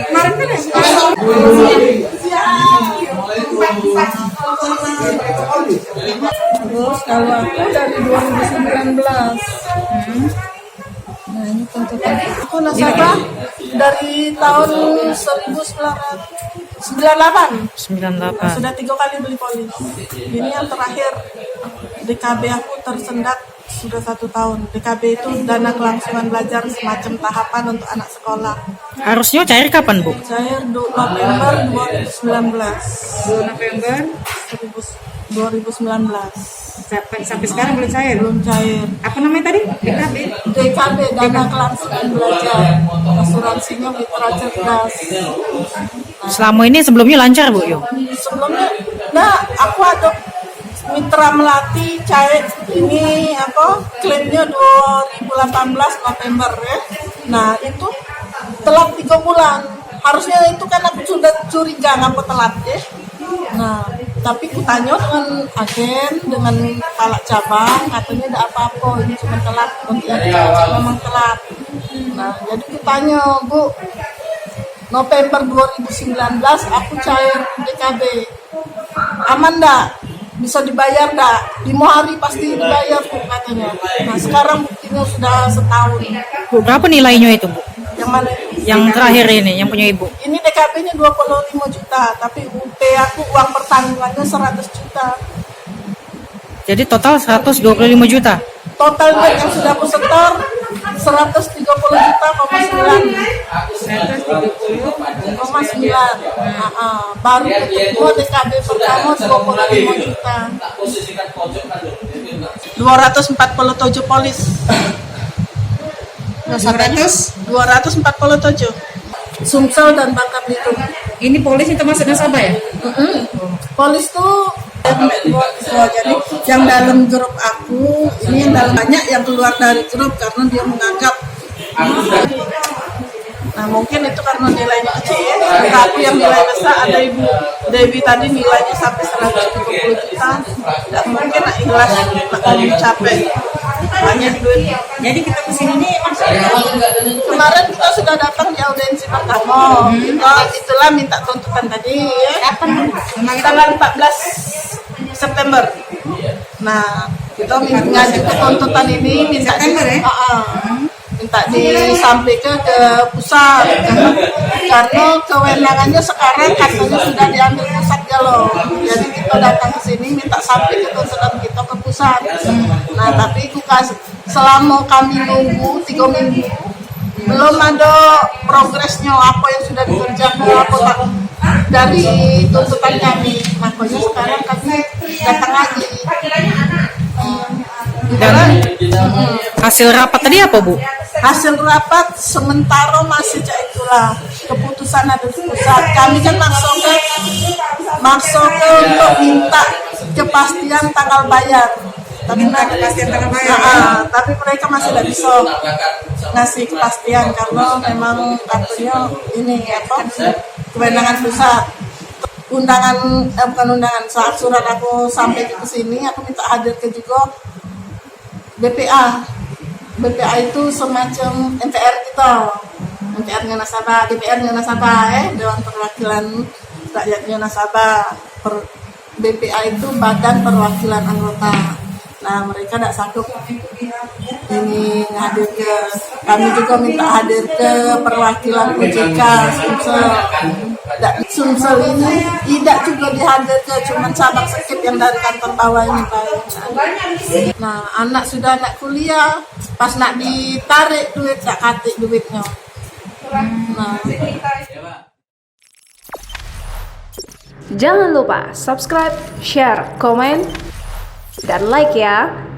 kemarin kan ya? Terus kalau aku dari 2019. Nah ini tuntutan aku nasabah dari tahun 1998. 98. Sudah 3 kali beli polis. Ini yang terakhir DKB aku tersendat sudah 1 tahun. DKB itu dana kelangsungan belajar semacam tahapan untuk anak sekolah. Harusnya cair kapan, Bu? Cair November 2019. November 2019. sampai sekarang belum cair. Belum cair. Apa namanya tadi? DKB. DKB dana kelangsungan belajar. Asuransinya Mitra Cerdas. Selama ini sebelumnya lancar, Bu? Yo. Sebelumnya, aku ada Mitra Melati cair ini klaimnya 2018 November ya. Nah itu telat 3 bulan. Harusnya itu kan aku sudah curiga ngapa telat ya. Nah tapi kutanya dengan agen, dengan kepala cabang, katanya tidak apa-apa, ini cuma telat, memang telat. Nah jadi kutanya, Bu, November 2019 aku cair DKB, aman enggak? Bisa dibayar enggak? 5 hari pasti dibayar, Bu, katanya. Nah sekarang buktinya sudah setahun. Bu, berapa nilainya itu, Bu? Yang mana? Yang terakhir ini, yang punya Ibu. Ini DKB-nya 25 juta, tapi UP aku uang pertanggungannya 100 juta. Jadi total 125 juta. Total duit yang sudah aku setor 130 juta, 9,9. Baru kedua DKB pertama 25 juta. 247 polis. 247 Sumsel dan Bangka Belitung. Ini polis itu termasuk nasabah ya? Polis tuh jadi yang dalam grup aku ini yang dalam banyak yang keluar dari grup karena dia menganggap nah mungkin itu karena nilainya kecil ya. Aku yang nilai besar ada Ibu Dewi tadi nilainya sampai 130 juta dan mungkin ikhlas capek banyak duit. Jadi kita kesini nih maksudnya Kemarin kita sudah datang di audiensi pertama. Itulah minta tuntutan tadi ya. Tanggal 14 September. Nah, kita ngajukan tuntutan ini minta September ya? Minta disampaikan ke pusat karena kewenangannya sekarang katanya sudah diambil pusat ya loh. Jadi kita datang ke sini minta sampai ke tuntutan kita ke pusat. Nah tapi selama kami nunggu 3 minggu belum ada progresnya apa yang sudah dikerjakan apa dari tuntutan kami. Makanya sekarang kami datang lagi. Dan hasil rapat tadi apa, Bu? Hasil rapat sementara masih itulah keputusan ada di pusat. Kami kan maksud untuk minta kepastian tanggal bayar. Tapi tapi mereka masih tidak bisa ngasih kepastian karena memang katanya ini kewenangan pusat. Bukan undangan, saat surat aku sampai ke sini aku minta hadir ke juga BPA. BPA itu semacam MPR kita, MPR-nya nasabah, DPR-nya nasabah, Dewan Perwakilan Rakyatnya Nasabah. BPA itu Badan Perwakilan Anggota. Nah mereka tidak sanggup ini hadir ke, kami juga minta hadir ke perwakilan OJK Sumsel ini tidak juga dihadir ke, cuman sabang sekip yang dari kantor bawah ini Pak. Nah anak kuliah, pas nak ditarik duit tak katik duitnya. Nah. Jangan lupa subscribe, share, komen, dan like ya.